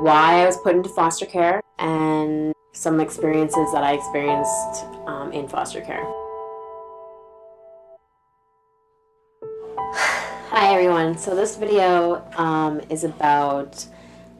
why I was put into foster care, and some experiences that I experienced in foster care. Hi everyone, so this video is about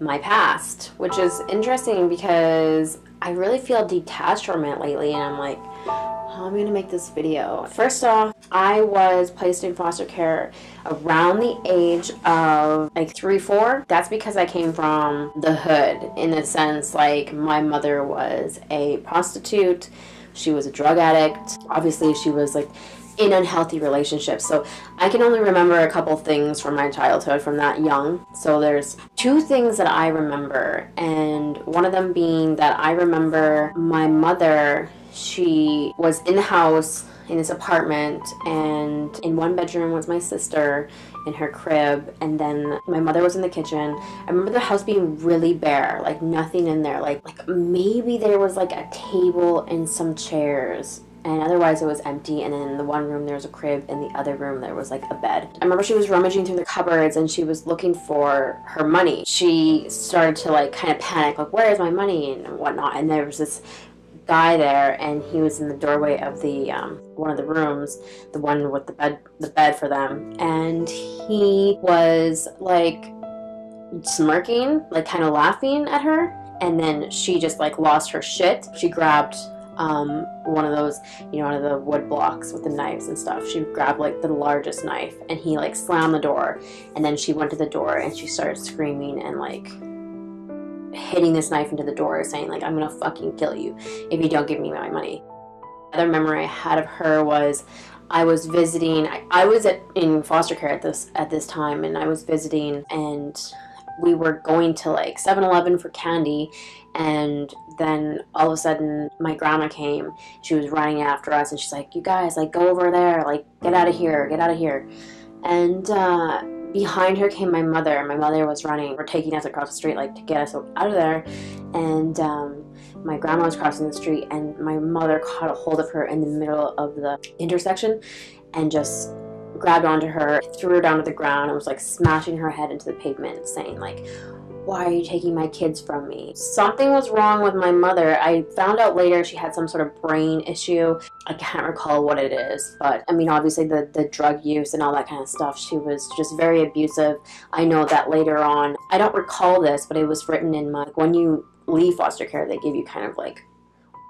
my past, which is interesting because I really feel detached from it lately, and I'm like, how am I going to make this video? First off, I was placed in foster care around the age of like 3, 4. That's because I came from the hood, in a sense. Like, my mother was a prostitute, she was a drug addict, obviously she was like in unhealthy relationships. So I can only remember a couple things from my childhood from that young. So there's 2 things that I remember, and one of them being that I remember my mother, she was in the house in this apartment, and in one bedroom was my sister in her crib, and then my mother was in the kitchen. I remember the house being really bare, like nothing in there, like maybe there was like a table and some chairs, and otherwise it was empty. And then in the one room there was a crib, in the other room there was like a bed. I remember she was rummaging through the cupboards and she was looking for her money. She started to like kind of panic, like, where is my money and whatnot. And there was this guy there, and he was in the doorway of the one of the rooms, the one with the bed for them, and he was like smirking, like kind of laughing at her. And then she just like lost her shit. She grabbed one of those, you know, one of the wood blocks with the knives and stuff. She grabbed like the largest knife, and he like slammed the door, and then she went to the door and she started screaming and like hitting this knife into the door, saying like, I'm gonna fucking kill you if you don't give me my money. Another memory I had of her was I was visiting, I was in foster care at this time, and I was visiting, and we were going to like 7-Eleven for candy, and then all of a sudden my grandma came. She was running after us, and she's like, you guys, like, go over there, like, get out of here, get out of here. And behind her came my mother. My mother was running, or taking us across the street, like to get us out of there. And my grandma was crossing the street, and my mother caught a hold of her in the middle of the intersection and just grabbed onto her, threw her down to the ground, and was like smashing her head into the pavement, saying like, why are you taking my kids from me? Something was wrong with my mother. I found out later she had some sort of brain issue. I can't recall what it is, but I mean, obviously the drug use and all that kind of stuff. She was just very abusive. I know that later on, I don't recall this, but it was written in my, when you leave foster care, they give you kind of like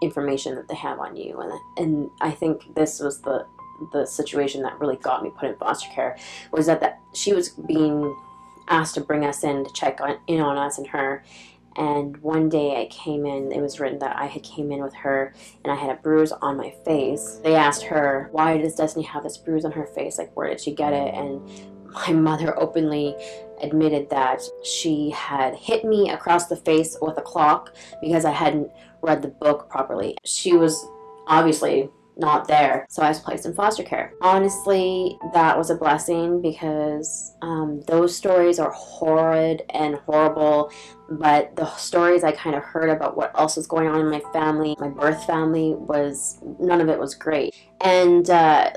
information that they have on you. And I think this was the situation that really got me put in foster care, was that she was being asked to bring us in to check in on us and her. And one day I came in, it was written that I had came in with her and I had a bruise on my face. They asked her, why does Destiny have this bruise on her face? Like, where did she get it? And my mother openly admitted that she had hit me across the face with a clock because I hadn't read the book properly. She was obviously not there, so I was placed in foster care. Honestly, that was a blessing, because those stories are horrid and horrible, but the stories I kind of heard about what else was going on in my family, my birth family, was, none of it was great. And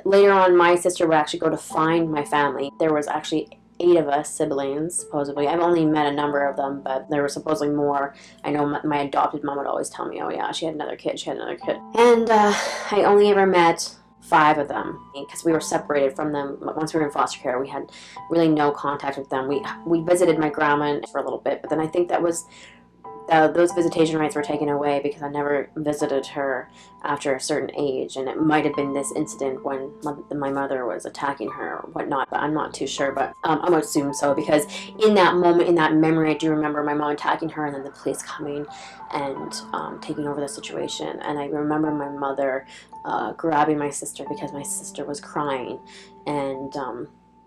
later on, my sister would actually go to find my family. There was actually 8 of us siblings, supposedly. I've only met a number of them, but there were supposedly more. I know my adopted mom would always tell me, oh yeah, she had another kid, she had another kid. And I only ever met 5 of them, because we were separated from them. Once we were in foster care, we had really no contact with them. We visited my grandma for a little bit, but then I think that was those visitation rights were taken away because I never visited her after a certain age, and it might have been this incident when my mother was attacking her or whatnot, but I'm not too sure, but I would assume so, because in that moment, in that memory, I do remember my mom attacking her and then the police coming and taking over the situation. And I remember my mother grabbing my sister because my sister was crying, and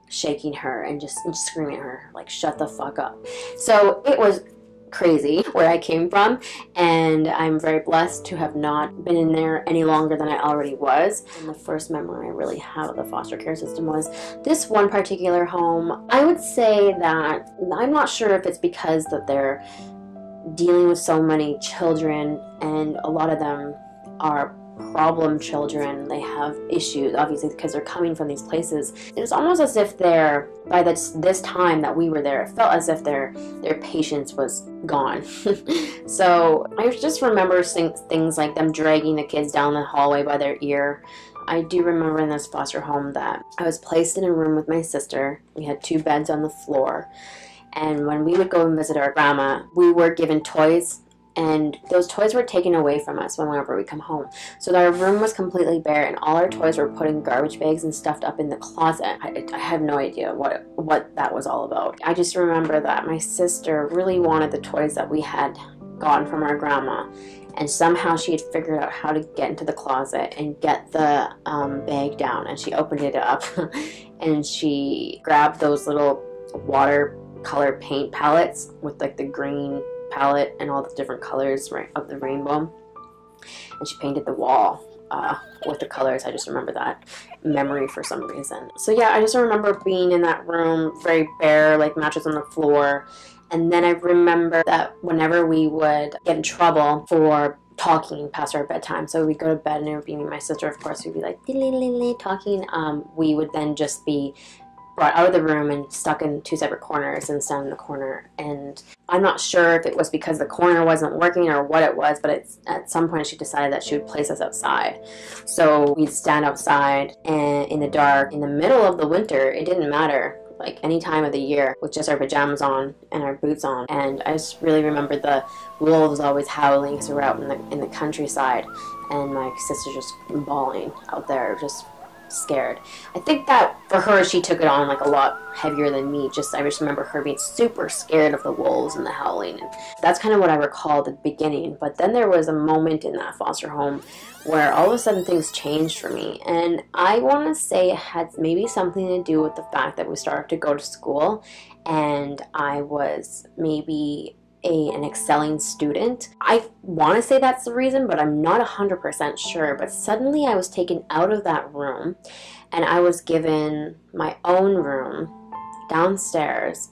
shaking her and just screaming at her like, shut the fuck up. So it was crazy where I came from, and I'm very blessed to have not been in there any longer than I already was. And the first memory I really have of the foster care system was this one particular home. I would say that I'm not sure if it's because that they're dealing with so many children, and a lot of them are problem children. They have issues, obviously, because they're coming from these places. It's almost as if they're, by this time that we were there, it felt as if their patience was gone. So I just remember things like them dragging the kids down the hallway by their ear. I do remember in this foster home that I was placed in a room with my sister. We had 2 beds on the floor. And when we would go and visit our grandma, we were given toys, and those toys were taken away from us whenever we come home. So our room was completely bare, and all our toys were put in garbage bags and stuffed up in the closet. I have no idea what that was all about. I just remember that my sister really wanted the toys that we had gotten from our grandma, and somehow she had figured out how to get into the closet and get the bag down, and she opened it up and she grabbed those little watercolor paint palettes with like the green palette and all the different colors of the rainbow, and she painted the wall with the colors. I just remember that memory for some reason. So yeah, I just remember being in that room, very bare, like mattress on the floor. And then I remember that whenever we would get in trouble for talking past our bedtime, so we'd go to bed and it would be me and my sister, of course, we'd be like talking, we would then just be brought out of the room and stuck in 2 separate corners and stand in the corner. And I'm not sure if it was because the corner wasn't working or what it was, but at some point she decided that she would place us outside. So we'd stand outside and in the dark, in the middle of the winter. It didn't matter, like any time of the year, with just our pajamas on and our boots on. And I just really remember the wolves always howling because we were out in the countryside, and my sister just bawling out there, just scared. I think that for her, she took it on like a lot heavier than me. I just remember her being super scared of the wolves and the howling, and that's kind of what I recall at the beginning. But then there was a moment in that foster home where all of a sudden things changed for me, and I want to say it had maybe something to do with the fact that we started to go to school, and I was maybe an excelling student. I want to say that's the reason, but I'm not 100% sure. But suddenly I was taken out of that room and I was given my own room downstairs,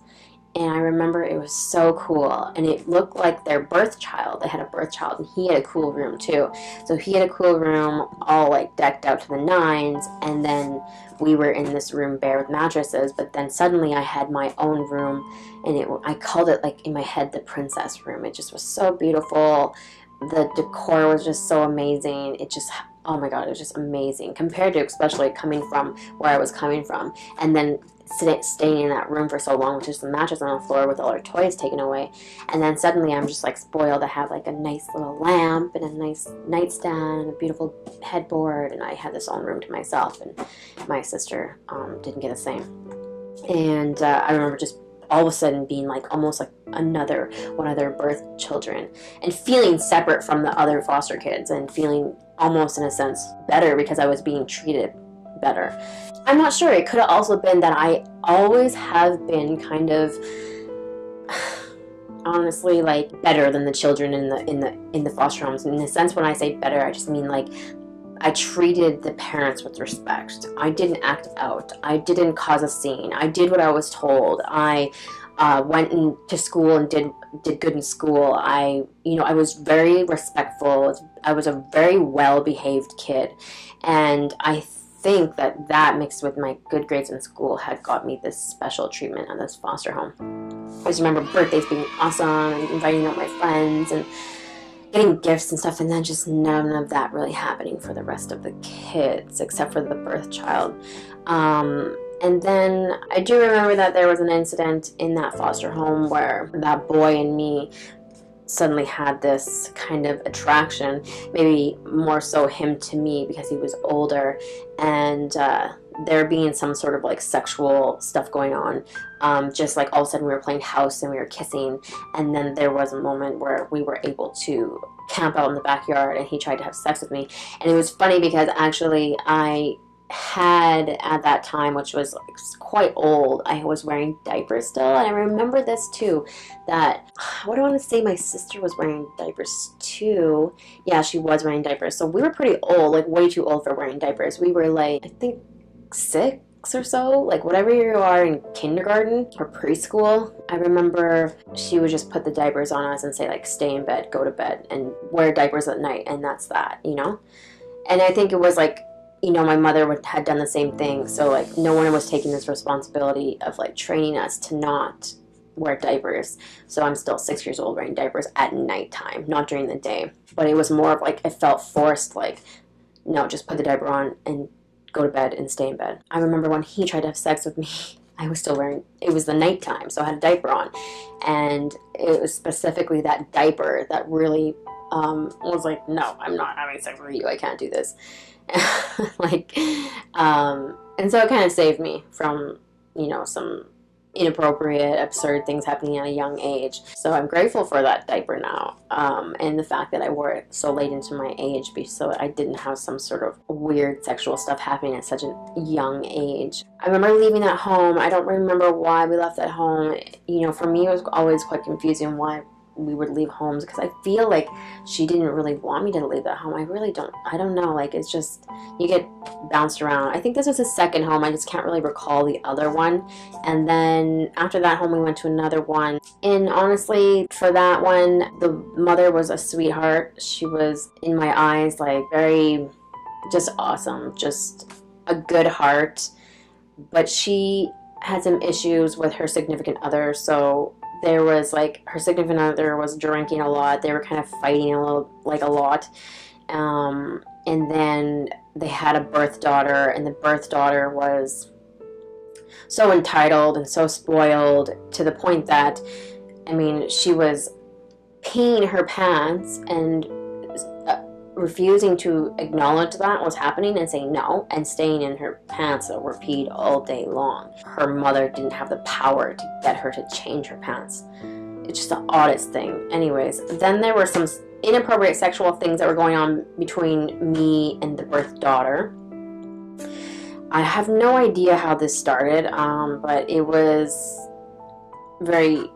and I remember it was so cool, and it looked like their birth child. They had a birth child, and he had a cool room too. So he had a cool room, all like decked out to the nines, and then we were in this room bare with mattresses. But then suddenly I had my own room, and I called it, like in my head, the princess room. It just was so beautiful. The decor was just so amazing. It just, oh my god, it was just amazing compared to especially coming from where I was coming from, and then staying in that room for so long with just the mattress on the floor with all our toys taken away. And then suddenly I'm just like spoiled. I have like a nice little lamp and a nice nightstand and a beautiful headboard, and I had this own room to myself, and my sister didn't get the same. And I remember just all of a sudden being like almost like one of their birth children, and feeling separate from the other foster kids, and feeling almost in a sense better because I was being treated better. I'm not sure. It could have also been that I always have been kind of honestly like better than the children in the foster homes. In a sense, when I say better, I just mean like I treated the parents with respect. I didn't act out. I didn't cause a scene. I did what I was told. I went into school and did good in school. I was very respectful. I was a very well-behaved kid, and I think that mixed with my good grades in school had got me this special treatment at this foster home. I just remember birthdays being awesome and inviting out my friends and getting gifts and stuff, and then just none of that really happening for the rest of the kids except for the birth child. And then I do remember that there was an incident in that foster home where that boy and me suddenly had this kind of attraction, maybe more so him to me because he was older, and there being some sort of like sexual stuff going on. Just like all of a sudden we were playing house and we were kissing, and then there was a moment where we were able to camp out in the backyard and he tried to have sex with me. And it was funny because actually I had at that time, which was quite old, I was wearing diapers still, and I remember this too, that, what do I want to say, my sister was wearing diapers too. Yeah, she was wearing diapers, so we were pretty old, like way too old for wearing diapers. We were like, I think 6 or so, like whatever you are in kindergarten or preschool. I remember she would just put the diapers on us and say like, stay in bed, go to bed, and wear diapers at night, and that's that, And I think it was like, you know, my mother had done the same thing. So like no one was taking this responsibility of like training us to not wear diapers. So I'm still 6 years old wearing diapers at nighttime, not during the day. But it was more of like, it felt forced, like, no, just put the diaper on and go to bed and stay in bed. I remember when he tried to have sex with me, I was still wearing, it was the nighttime, so I had a diaper on. And it was specifically that diaper that really was like, no, I'm not having sex with you. I can't do this. Like, and so it kind of saved me from, you know, some inappropriate, absurd things happening at a young age. So I'm grateful for that diaper now, and the fact that I wore it so late into my age, so I didn't have some sort of weird sexual stuff happening at such a young age. I remember leaving that home. I don't remember why we left that home. You know, for me, it was always quite confusing why we would leave homes, because I feel like she didn't really want me to leave that home. I don't know, like, it's just, you get bounced around. I think this was the second home, I just can't really recall the other one. And then after that home we went to another one, and honestly for that one the mother was a sweetheart. She was, in my eyes, like very just awesome, just a good heart, but she had some issues with her significant other. So there was like, her significant other was drinking a lot. They were kind of fighting a lot. And then they had a birth daughter, and the birth daughter was so entitled and so spoiled to the point that, I mean, she was peeing her pants and refusing to acknowledge that was happening and saying no, and staying in her pants that were peed all day long. Her mother didn't have the power to get her to change her pants. It's just the oddest thing. Anyways, then there were some inappropriate sexual things that were going on between me and the birth daughter. I have no idea how this started, but it was very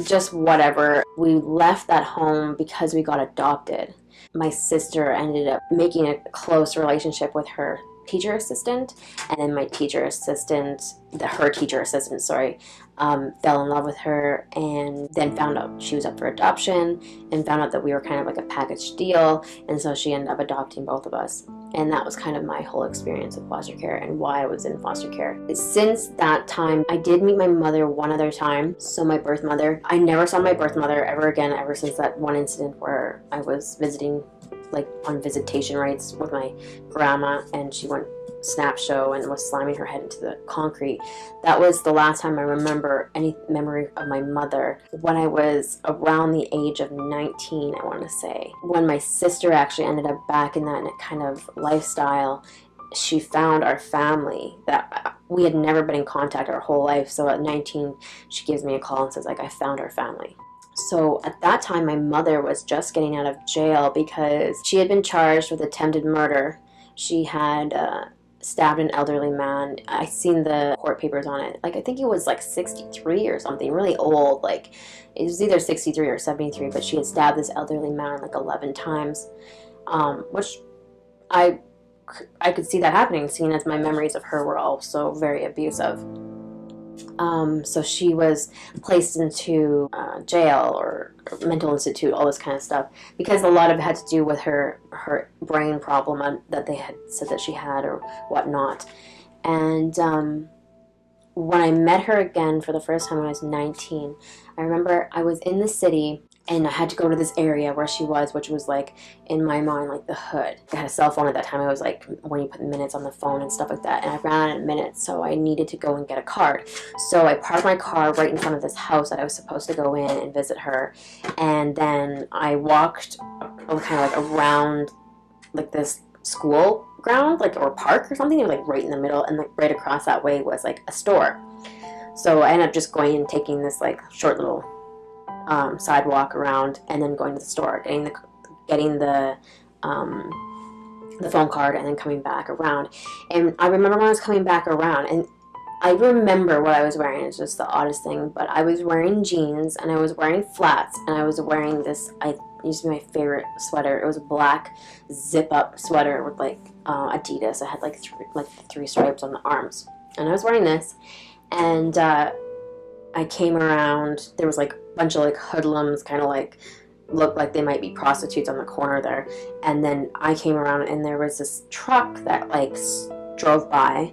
just whatever. We left that home because we got adopted. My sister ended up making a close relationship with her teacher assistant, and then my teacher assistant, her teacher assistant, sorry, fell in love with her, and then found out she was up for adoption, and found out that we were kind of like a package deal, and so she ended up adopting both of us. And that was kind of my whole experience with foster care and why I was in foster care. Since that time, I did meet my mother one other time, so my birth mother. I never saw my birth mother ever again, ever since that one incident where I was visiting, like on visitation rights with my grandma, and she went snap show and was slamming her head into the concrete. That was the last time I remember any memory of my mother. When I was around the age of 19, I want to say, when my sister actually ended up back in that kind of lifestyle, she found our family that we had never been in contact our whole life. So at 19, she gives me a call and says, like, I found our family. So at that time, my mother was just getting out of jail because she had been charged with attempted murder. She had stabbed an elderly man. I seen the court papers on it. Like, I think he was like 63 or something, really old. Like, it was either 63 or 73, but she had stabbed this elderly man like 11 times, which I could see that happening, seeing as my memories of her were also very abusive. So she was placed into jail or mental institute, all this kind of stuff, because a lot of it had to do with her brain problem that they had said that she had or whatnot. And when I met her again for the first time when I was 19, I remember I was in the city and I had to go to this area where she was, which was like, in my mind, like the hood. I had a cell phone at that time. I was like, when you put minutes on the phone and stuff like that, and I ran out of minutes, so I needed to go and get a card. So I parked my car right in front of this house that I was supposed to go in and visit her, and then I walked kind of like around like this school ground, like, or park or something, like right in the middle, and like right across that way was like a store. So I ended up just going and taking this like short little sidewalk around, and then going to the store, getting the phone card, and then coming back around. And I remember when I was coming back around, and I remember what I was wearing. It's just the oddest thing, but I was wearing jeans, and I was wearing flats, and I was wearing this, it used to be my favorite sweater. It was a black zip-up sweater with like Adidas. It had like three stripes on the arms, and I was wearing this, and I came around. There was like a bunch of like hoodlums, kind of like looked like they might be prostitutes on the corner there. And then I came around and there was this truck that like drove by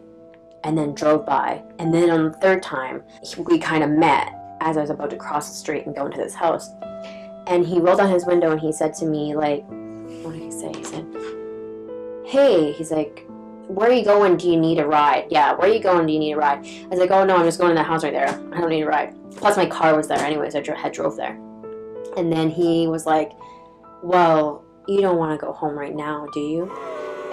and then drove by. And then on the third time, we kind of met as I was about to cross the street and go into this house. And he rolled down his window and he said to me, like, what did he say? He said, hey, he's like, where are you going? Do you need a ride? Yeah, where are you going? Do you need a ride? I was like, oh no, I'm just going to that house right there. I don't need a ride. Plus my car was there anyways. I had drove there. And then he was like, well, you don't want to go home right now, do you?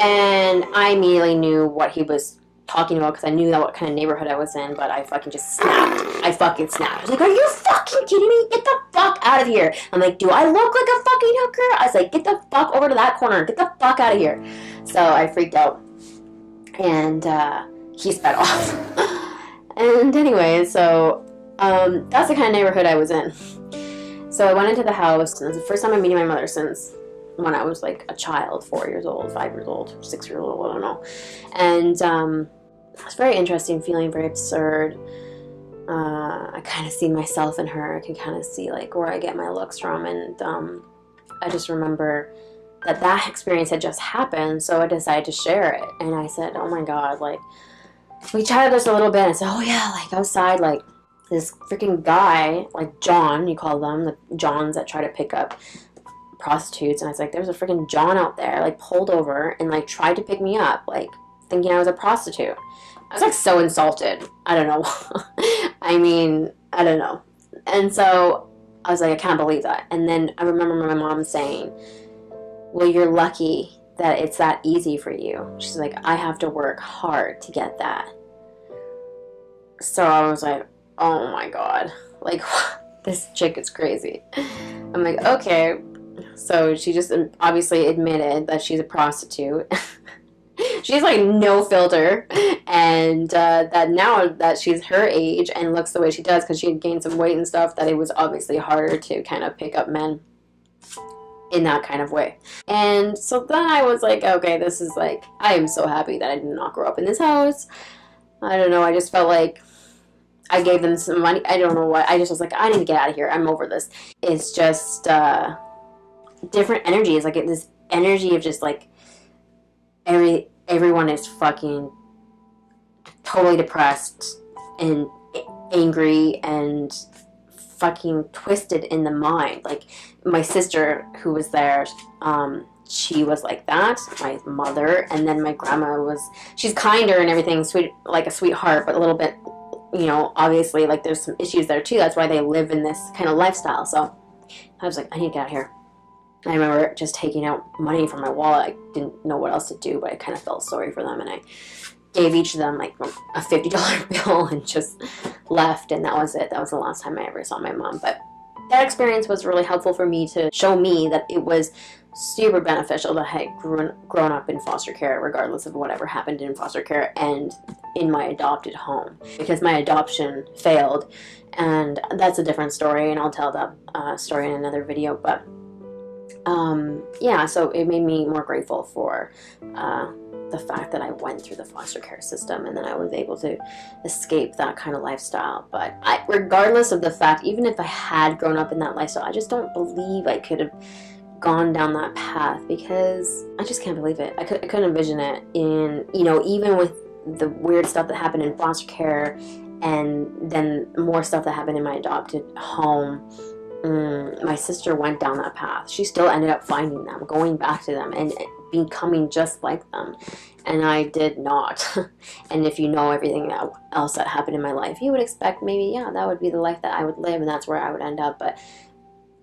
And I immediately knew what he was talking about because I knew that what kind of neighborhood I was in, but I fucking just snapped. I fucking snapped. I was like, are you fucking kidding me? Get the fuck out of here. I'm like, do I look like a fucking hooker? I was like, get the fuck over to that corner. Get the fuck out of here. So I freaked out. And he sped off. And anyway, so that's the kind of neighborhood I was in. So I went into the house, and it was the first time I'm meeting my mother since when I was like a child, 4 years old, 5 years old, 6 years old, I don't know. And it was very interesting, feeling very absurd. I kind of see myself in her. I can kind of see like where I get my looks from. And I just remember that experience had just happened, so I decided to share it. And I said, oh my God, like, we chatted this a little bit, and I said, oh yeah, like outside, like, this freaking guy, like John, you call them, the Johns that try to pick up prostitutes. And I was like, there's a freaking John out there, like, pulled over and, like, tried to pick me up, like, thinking I was a prostitute. I was, like, so insulted. I don't know. I mean, I don't know. And so I was like, I can't believe that. And then I remember my mom saying, well, you're lucky that it's that easy for you. She's like, I have to work hard to get that. So I was like, oh my God, like, this chick is crazy. I'm like, okay. So she just obviously admitted that she's a prostitute. She's like no filter. And that now that she's her age and looks the way she does, because she had gained some weight and stuff, that it was obviously harder to kind of pick up men in that kind of way. And so then I was like, okay, this is like, I am so happy that I did not grow up in this house. I don't know, I just felt like I gave them some money. I don't know what. I just was like, I need to get out of here. I'm over this. It's just different energies. Like this energy of just like everyone is fucking totally depressed and angry and fucking twisted in the mind. Like my sister who was there, she was like that, my mother, and then my grandma she's kinder and everything, sweet, like a sweetheart, but a little bit, you know, obviously, like, there's some issues there, too. That's why they live in this kind of lifestyle. So I was like, I need to get out of here. I remember just taking out money from my wallet. I didn't know what else to do, but I kind of felt sorry for them. And I gave each of them, like, a $50 bill and just left. And that was it. That was the last time I ever saw my mom. But that experience was really helpful for me to show me that it was super beneficial that I had grown up in foster care, regardless of whatever happened in foster care and in my adopted home, because my adoption failed, and that's a different story, and I'll tell that story in another video. But yeah, so it made me more grateful for the fact that I went through the foster care system, and then I was able to escape that kind of lifestyle. But regardless of the fact, even if I had grown up in that lifestyle, I just don't believe I could have gone down that path, because I just can't believe it. I couldn't envision it in, you know, even with the weird stuff that happened in foster care and then more stuff that happened in my adopted home. My sister went down that path. She still ended up finding them, going back to them, and becoming just like them. And I did not. And if you know everything else that happened in my life, you would expect maybe, yeah, that would be the life that I would live, and that's where I would end up. But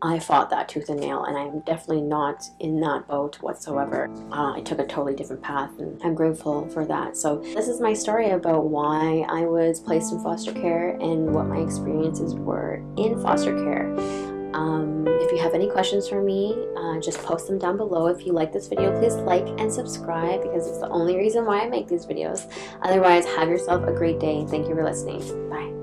I fought that tooth and nail, and I'm definitely not in that boat whatsoever. I took a totally different path, and I'm grateful for that. So this is my story about why I was placed in foster care and what my experiences were in foster care. If you have any questions for me, just post them down below. If you like this video, please like and subscribe, because it's the only reason why I make these videos. Otherwise, have yourself a great day. Thank you for listening. Bye.